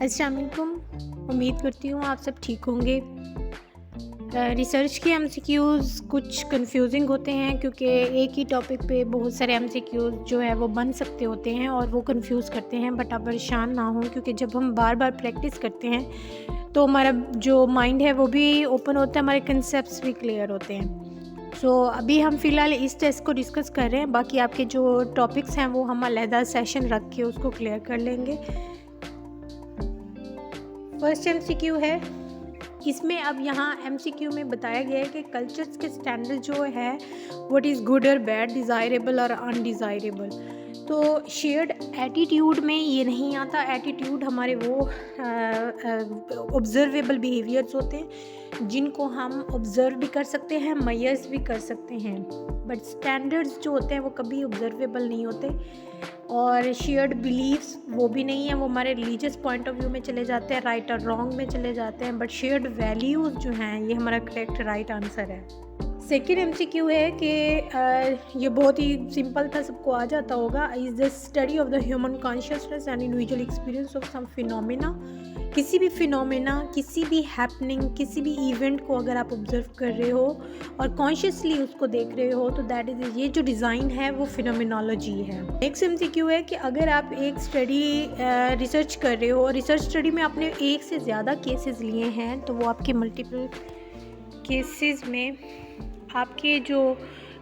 अस्सलाम वालेकुम। उम्मीद करती हूँ आप सब ठीक होंगे। रिसर्च के एमसीक्यूज़ कुछ कंफ्यूजिंग होते हैं क्योंकि एक ही टॉपिक पे बहुत सारे एमसीक्यूज़ जो है वो बन सकते होते हैं और वो कंफ्यूज करते हैं। बट आप परेशान ना हो, क्योंकि जब हम बार बार प्रैक्टिस करते हैं तो हमारा जो माइंड है वो भी ओपन होता है, हमारे कंसेप्ट्स भी क्लियर होते हैं। अभी हम फ़िलहाल इस टेस्ट को डिस्कस कर रहे हैं, बाकी आपके जो टॉपिक्स हैं वो हम अलहदा सेशन रख के उसको क्लियर कर लेंगे। फर्स्ट एमसीक्यू है, इसमें अब यहाँ एमसीक्यू में बताया गया है कि कल्चर्स के स्टैंडर्ड जो है व्हाट इज़ गुड और बैड, डिज़ायरेबल और अनडिज़ायरेबल। तो शेयर्ड एटीट्यूड में ये नहीं आता। एटीट्यूड हमारे वो ऑब्जर्वेबल बिहेवियर्स होते हैं जिनको हम ऑब्ज़र्व भी कर सकते हैं, मैयर्स भी कर सकते हैं। बट स्टैंडर्ड्स जो होते हैं वो कभी ऑब्जर्वेबल नहीं होते। और शेयर्ड बिलीव्स वो भी नहीं है, वो हमारे रिलीजियस पॉइंट ऑफ व्यू में चले जाते हैं, राइट और रॉन्ग में चले जाते हैं। बट शेयर्ड वैल्यूज़ जो हैं ये हमारा करेक्ट राइट आंसर है। सेकेंड एमसीक्यू है कि ये बहुत ही सिंपल था, सबको आ जाता होगा। Is the study of the human consciousness and individual experience of some phenomena. किसी भी फिनोमेना, किसी भी हैपनिंग, किसी भी इवेंट को अगर आप ऑब्जर्व कर रहे हो और कॉन्शियसली उसको देख रहे हो तो दैट इज़, ये जो डिज़ाइन है वो फिनोमिनोलॉजी है। नेक्स्ट एमसीक्यू है कि अगर आप एक स्टडी रिसर्च कर रहे हो और रिसर्च स्टडी में आपने एक से ज़्यादा केसेस लिए हैं तो वो आपके मल्टीपल केसेस में, आपके जो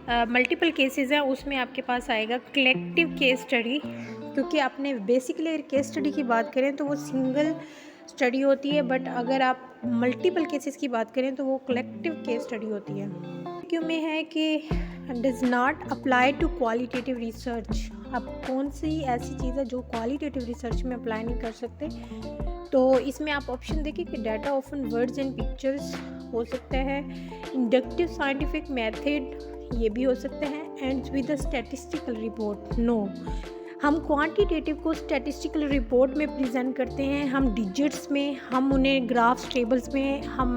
मल्टीपल केसेस हैं उसमें आपके पास आएगा कलेक्टिव केस स्टडी। क्योंकि आपने बेसिकली अगर केस स्टडी की बात करें तो वो सिंगल स्टडी होती है, बट अगर आप मल्टीपल केसेस की बात करें तो वो कलेक्टिव केस स्टडी होती है। क्यों में है कि does not apply to qualitative research. अब कौन सी ऐसी चीज़ है जो क्वालिटेटिव रिसर्च में अप्लाई नहीं कर सकते, तो इसमें आप ऑप्शन देखिए कि data often words and pictures हो सकता है, इंडक्टिव साइंटिफिक मेथड ये भी हो सकते हैं, ends with a statistical report no. हम क्वांटिटेटिव को स्टैटिस्टिकल रिपोर्ट में प्रेजेंट करते हैं, हम डिजिट्स में, हम उन्हें ग्राफ्स टेबल्स में हम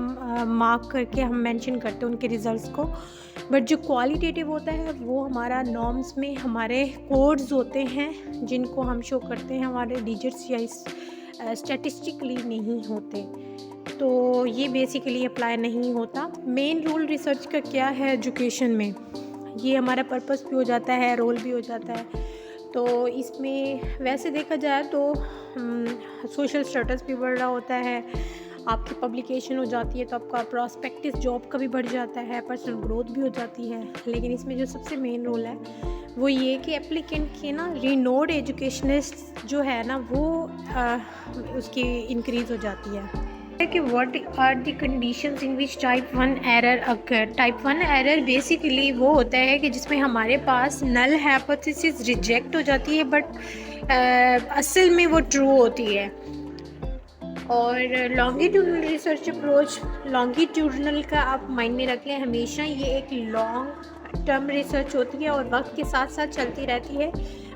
मार्क करके हम मेंशन करते हैं उनके रिजल्ट्स को। बट जो क्वालिटेटिव होता है वो हमारा नॉर्म्स में हमारे कोड्स होते हैं जिनको हम शो करते हैं, हमारे डिजिट्स या इस स्टैटिस्टिकली नहीं होते। तो ये बेसिकली अप्लाई नहीं होता। मेन रोल रिसर्च का क्या है एजुकेशन में, ये हमारा पर्पस भी हो जाता है, रोल भी हो जाता है। तो इसमें वैसे देखा जाए तो सोशल स्टेटस भी बढ़ रहा होता है, आपकी पब्लिकेशन हो जाती है तो आपका प्रॉस्पेक्टिव जॉब का भी बढ़ जाता है, पर्सनल ग्रोथ भी हो जाती है। लेकिन इसमें जो सबसे मेन रोल है वो ये कि एप्लीकेंट के ना रिनोड एजुकेशनिस्ट जो है ना वो उसकी इंक्रीज़ हो जाती है कि what are the conditions in which type 1 error occur. Type 1 error basically वो होता है कि जिसमें हमारे पास नल हाइपोथेसिस रिजेक्ट हो जाती है बट असल में वो ट्रू होती है। और लॉन्गिट्यूडनल रिसर्च अप्रोच, लॉन्गिट्यूडनल का आप माइंड में रख लें हमेशा, ये एक लॉन्ग टर्म रिसर्च होती है और वक्त के साथ साथ चलती रहती है।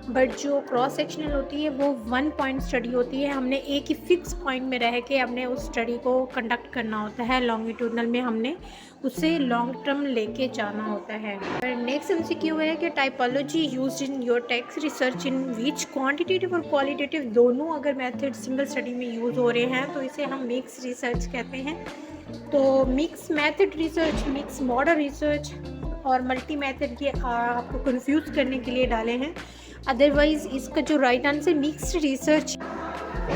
बट जो क्रॉस सेक्शनल होती है वो 1 पॉइंट स्टडी होती है, हमने एक ही फिक्स पॉइंट में रह के हमने उस स्टडी को कंडक्ट करना होता है। लॉन्गिट्यूडनल में हमने उसे लॉन्ग टर्म लेके जाना होता है। और नेक्स्ट एमसीक्यू है कि typology used in your text research in which quantitative और क्वालिटेटिव दोनों अगर मेथड सिंगल स्टडी में यूज़ हो रहे हैं तो इसे हम मिक्स रिसर्च कहते हैं। तो mix method research, mix model research और मल्टी मेथड ये आपको कंफ्यूज करने के लिए डाले हैं। अदरवाइज़ इसका जो राइट आंसर मिक्स्ड रिसर्च,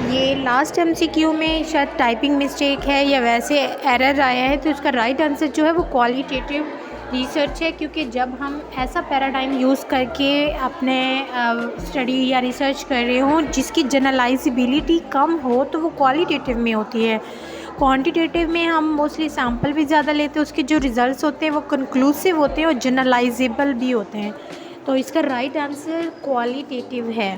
ये लास्ट एमसीक्यू में शायद टाइपिंग मिस्टेक है या वैसे एरर आया है, तो इसका राइट आंसर जो है वो क्वालिटेटिव रिसर्च है। क्योंकि जब हम ऐसा पैराडाइम यूज़ करके अपने स्टडी या रिसर्च कर रहे हों जिसकी जनरलाइजेबिलिटी कम हो तो वो क्वालिटेटिव में होती है। क्वांटिटेटिव में हम मोस्टली सैम्पल भी ज़्यादा लेते हैं, उसके जो रिज़ल्ट्स होते हैं वो कंक्लूसिव होते हैं और जनरलाइजेबल भी होते हैं। तो इसका राइट आंसर क्वालिटेटिव है।